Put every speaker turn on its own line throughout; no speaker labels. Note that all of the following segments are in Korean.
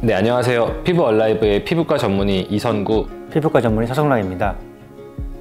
네, 안녕하세요. 피부 얼라이브의 피부과 전문의 이선구,
피부과 전문의 서성락입니다.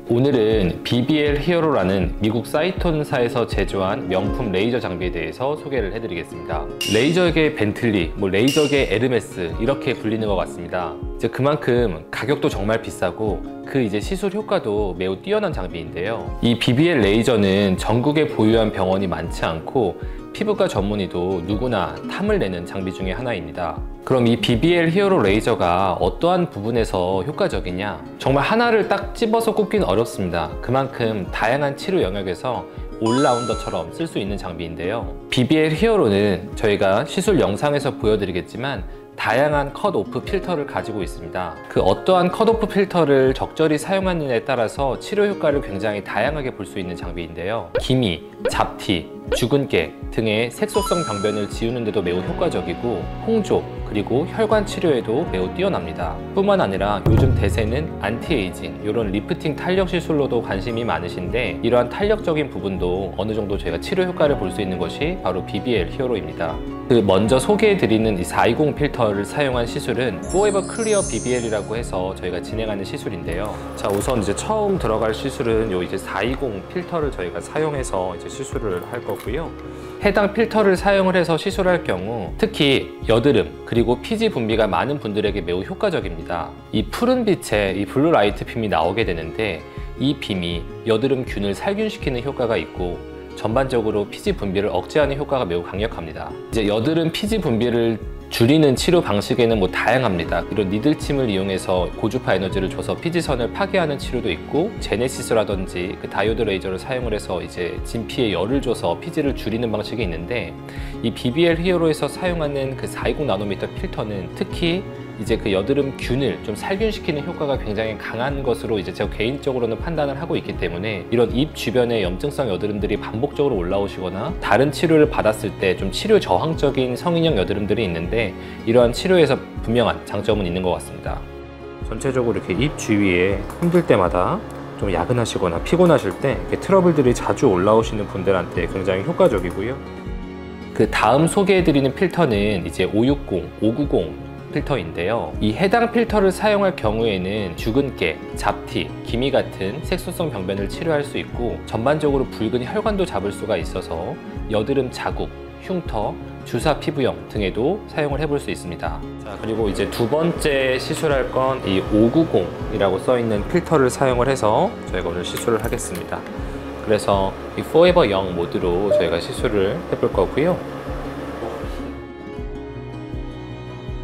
오늘은 BBL 히어로라는 미국 사이톤사에서 제조한 명품 레이저 장비에 대해서 소개를 해드리겠습니다. 레이저계 벤틀리, 레이저계 에르메스 이렇게 불리는 것 같습니다. 이제 그만큼 가격도 정말 비싸고 그 시술 효과도 매우 뛰어난 장비인데요. 이 BBL 레이저는 전국에 보유한 병원이 많지 않고 피부과 전문의도 누구나 탐을 내는 장비 중에 하나입니다. 그럼 이 BBL 히어로 레이저가 어떠한 부분에서 효과적이냐? 정말 하나를 딱 집어서 꼽기는 어렵습니다. 그만큼 다양한 치료 영역에서 올라운더처럼 쓸 수 있는 장비인데요. BBL 히어로는 저희가 시술 영상에서 보여드리겠지만 다양한 컷오프 필터를 가지고 있습니다. 그 어떠한 컷오프 필터를 적절히 사용하느냐에 따라서 치료 효과를 굉장히 다양하게 볼 수 있는 장비인데요. 기미, 잡티, 주근깨 등의 색소성 병변을 지우는 데도 매우 효과적이고 홍조, 그리고 혈관 치료에도 매우 뛰어납니다. 뿐만 아니라 요즘 대세는 안티에이징, 이런 리프팅 탄력 시술로도 관심이 많으신데 이러한 탄력적인 부분도 어느 정도 저희가 치료 효과를 볼 수 있는 것이 바로 BBL 히어로입니다. 먼저 소개해드리는 이 420 필터를 사용한 시술은 Forever Clear BBL이라고 해서 저희가 진행하는 시술인데요. 자, 우선 처음 들어갈 시술은 요 420 필터를 저희가 사용해서 시술을 할 거고요. 해당 필터를 사용을 해서 시술할 경우 특히 여드름 그리고 피지 분비가 많은 분들에게 매우 효과적입니다. 이 푸른 빛에 이 블루라이트 빔이 나오게 되는데 이 빔이 여드름 균을 살균시키는 효과가 있고 전반적으로 피지 분비를 억제하는 효과가 매우 강력합니다. 여드름 피지 분비를 줄이는 치료 방식에는 다양합니다. 이런 니들침을 이용해서 고주파 에너지를 줘서 피지선을 파괴하는 치료도 있고 제네시스라든지 그 다이오드 레이저를 사용을 해서 진피에 열을 줘서 피지를 줄이는 방식이 있는데 이 BBL 히어로에서 사용하는 그 420 나노미터 필터는 특히 그 여드름 균을 좀 살균시키는 효과가 굉장히 강한 것으로 제가 개인적으로는 판단을 하고 있기 때문에 이런 입 주변에 염증성 여드름들이 반복적으로 올라오시거나 다른 치료를 받았을 때 좀 치료 저항적인 성인형 여드름들이 있는데 이러한 치료에서 분명한 장점은 있는 것 같습니다. 전체적으로 이렇게 입 주위에 힘들 때마다 좀 야근하시거나 피곤하실 때 트러블들이 자주 올라오시는 분들한테 굉장히 효과적이고요. 그 다음 소개해드리는 필터는 560, 590 필터인데요. 이 해당 필터를 사용할 경우에는 주근깨, 잡티, 기미 같은 색소성 병변을 치료할 수 있고 전반적으로 붉은 혈관도 잡을 수가 있어서 여드름 자국, 흉터, 주사 피부염 등에도 사용을 해볼 수 있습니다. 자, 그리고 두 번째 시술할 건 이 590이라고 써있는 필터를 사용을 해서 저희가 오늘 시술을 하겠습니다. 그래서 이 Forever Young 모드로 저희가 시술을 해볼 거고요.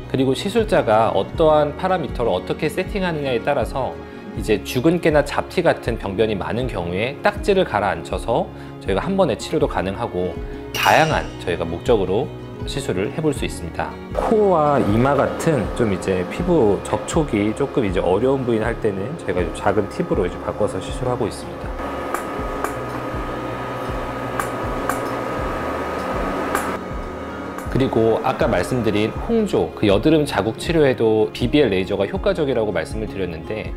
그리고 시술자가 어떠한 파라미터를 어떻게 세팅하느냐에 따라서 주근깨나 잡티 같은 병변이 많은 경우에 딱지를 가라앉혀서 저희가 한 번에 치료도 가능하고 다양한 저희가 목적으로 시술을 해볼 수 있습니다. 코와 이마 같은 좀 피부 접촉이 조금 어려운 부위를 할 때는 저희가 작은 팁으로 바꿔서 시술하고 있습니다. 그리고 아까 말씀드린 홍조, 그 여드름 자국 치료에도 BBL 레이저가 효과적이라고 말씀을 드렸는데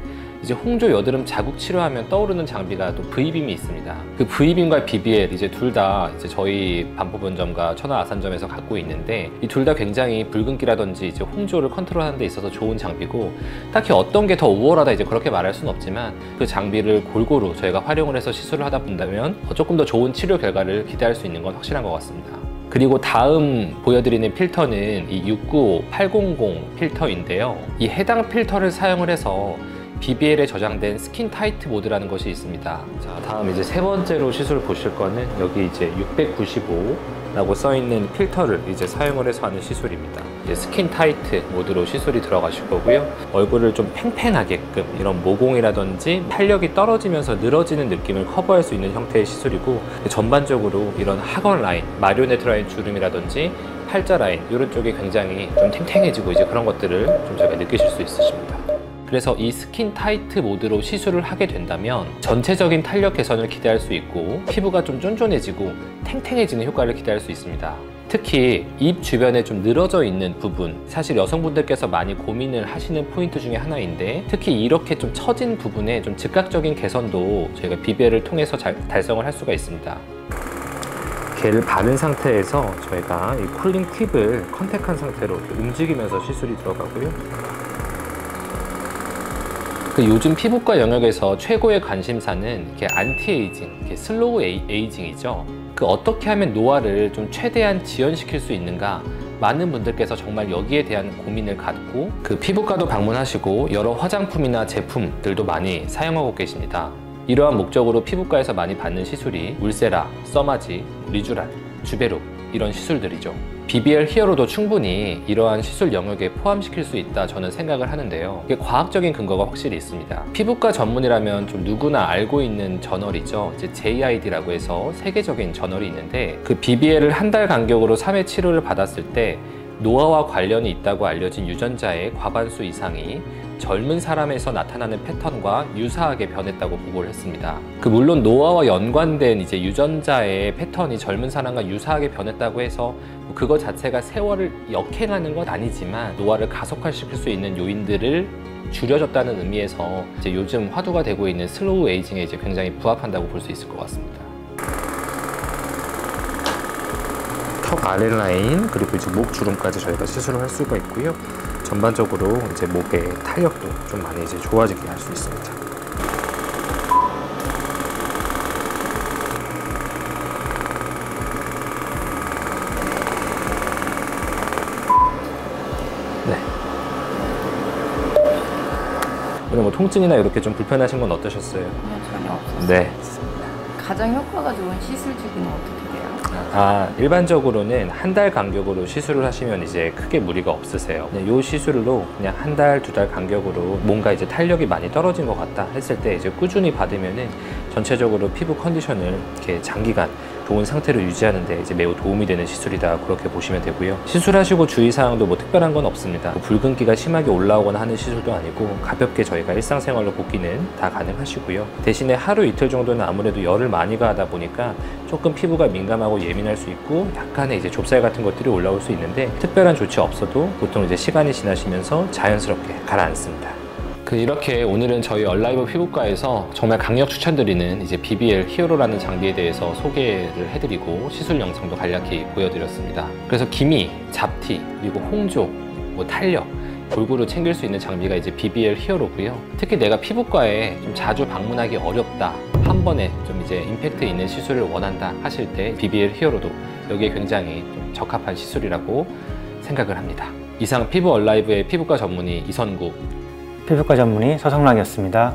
홍조 여드름 자국 치료하면 떠오르는 장비가 또 V빔이 있습니다. 그 V빔과 BBL 둘 다 저희 반포본점과 천하아산점에서 갖고 있는데 이 둘 다 굉장히 붉은기라든지 홍조를 컨트롤하는 데 있어서 좋은 장비고 딱히 어떤 게 더 우월하다 그렇게 말할 수는 없지만 그 장비를 골고루 저희가 활용을 해서 시술을 하다 본다면 조금 더 좋은 치료 결과를 기대할 수 있는 건 확실한 것 같습니다. 그리고 다음 보여드리는 필터는 이 695, 800 필터인데요. 이 해당 필터를 사용을 해서 BBL에 저장된 스킨 타이트 모드라는 것이 있습니다. 자, 다음 세 번째로 시술을 보실 거는 여기 695라고 써있는 필터를 사용을 해서 하는 시술입니다. 스킨 타이트 모드로 시술이 들어가실 거고요. 얼굴을 좀 팽팽하게끔 이런 모공이라든지 탄력이 떨어지면서 늘어지는 느낌을 커버할 수 있는 형태의 시술이고 전반적으로 이런 하관 라인, 마리오네트 라인 주름이라든지 팔자 라인 이런 쪽이 굉장히 좀 탱탱해지고 그런 것들을 좀 저희가 느끼실 수 있으십니다. 그래서 이 스킨 타이트 모드로 시술을 하게 된다면 전체적인 탄력 개선을 기대할 수 있고 피부가 좀 쫀쫀해지고 탱탱해지는 효과를 기대할 수 있습니다. 특히 입 주변에 좀 늘어져 있는 부분, 사실 여성분들께서 많이 고민을 하시는 포인트 중에 하나인데 특히 이렇게 좀 처진 부분에 좀 즉각적인 개선도 저희가 BBL을 통해서 달성을 할 수가 있습니다. 걔를 바른 상태에서 저희가 이 쿨링 팁을 컨택한 상태로 움직이면서 시술이 들어가고요. 요즘 피부과 영역에서 최고의 관심사는 이렇게 안티에이징, 이렇게 슬로우 에이징이죠. 어떻게 하면 노화를 좀 최대한 지연시킬 수 있는가, 많은 분들께서 정말 여기에 대한 고민을 갖고 피부과도 방문하시고 여러 화장품이나 제품들도 많이 사용하고 계십니다. 이러한 목적으로 피부과에서 많이 받는 시술이 울세라, 써마지, 리쥬란, 주베룩 이런 시술들이죠. BBL 히어로도 충분히 이러한 시술 영역에 포함시킬 수 있다 저는 생각을 하는데요. 이게 과학적인 근거가 확실히 있습니다. 피부과 전문이라면 좀 누구나 알고 있는 저널이죠. 이제 JID라고 해서 세계적인 저널이 있는데 BBL을 한 달 간격으로 3회 치료를 받았을 때 노화와 관련이 있다고 알려진 유전자의 과반수 이상이 젊은 사람에서 나타나는 패턴과 유사하게 변했다고 보고를 했습니다. 물론 노화와 연관된 이제 유전자의 패턴이 젊은 사람과 유사하게 변했다고 해서 그거 자체가 세월을 역행하는 건 아니지만 노화를 가속화시킬 수 있는 요인들을 줄여줬다는 의미에서 이제 요즘 화두가 되고 있는 슬로우 에이징에 이제 굉장히 부합한다고 볼 수 있을 것 같습니다. 턱 아래 라인 그리고 이제 목 주름까지 저희가 시술을 할 수가 있고요. 전반적으로 이제 목의 탄력도 좀 많이 이제 좋아지게 할 수 있습니다. 네. 오늘 뭐 통증이나 이렇게 좀 불편하신 건 어떠셨어요?
전혀 없었어요.
네.
가장 효과가 좋은 시술 주기는 어떻게 돼요?
일반적으로는 한 달 간격으로 시술을 하시면 이제 크게 무리가 없으세요. 이 시술로 그냥 한 달, 두 달 간격으로 뭔가 이제 탄력이 많이 떨어진 것 같다 했을 때 이제 꾸준히 받으면은 전체적으로 피부 컨디션을 이렇게 장기간 좋은 상태로 유지하는 데 이제 매우 도움이 되는 시술이다 그렇게 보시면 되고요. 시술하시고 주의사항도 뭐 특별한 건 없습니다. 붉은기가 심하게 올라오거나 하는 시술도 아니고 가볍게 저희가 일상생활로 복귀는 다 가능하시고요. 대신에 하루 이틀 정도는 아무래도 열을 많이 가하다 보니까 조금 피부가 민감하고 예민할 수 있고 약간의 이제 좁쌀 같은 것들이 올라올 수 있는데 특별한 조치 없어도 보통 이제 시간이 지나시면서 자연스럽게 가라앉습니다. 이렇게 오늘은 저희 얼라이브 피부과에서 정말 강력 추천드리는 이제 BBL 히어로라는 장비에 대해서 소개를 해드리고 시술 영상도 간략히 보여드렸습니다. 그래서 기미, 잡티, 그리고 홍조, 탄력 골고루 챙길 수 있는 장비가 이제 BBL 히어로고요. 특히 내가 피부과에 좀 자주 방문하기 어렵다, 한 번에 좀 이제 임팩트 있는 시술을 원한다 하실 때 BBL 히어로도 여기에 굉장히 좀 적합한 시술이라고 생각을 합니다. 이상 피부 얼라이브의 피부과 전문의 이선구,
피부과 전문의 서성락이었습니다.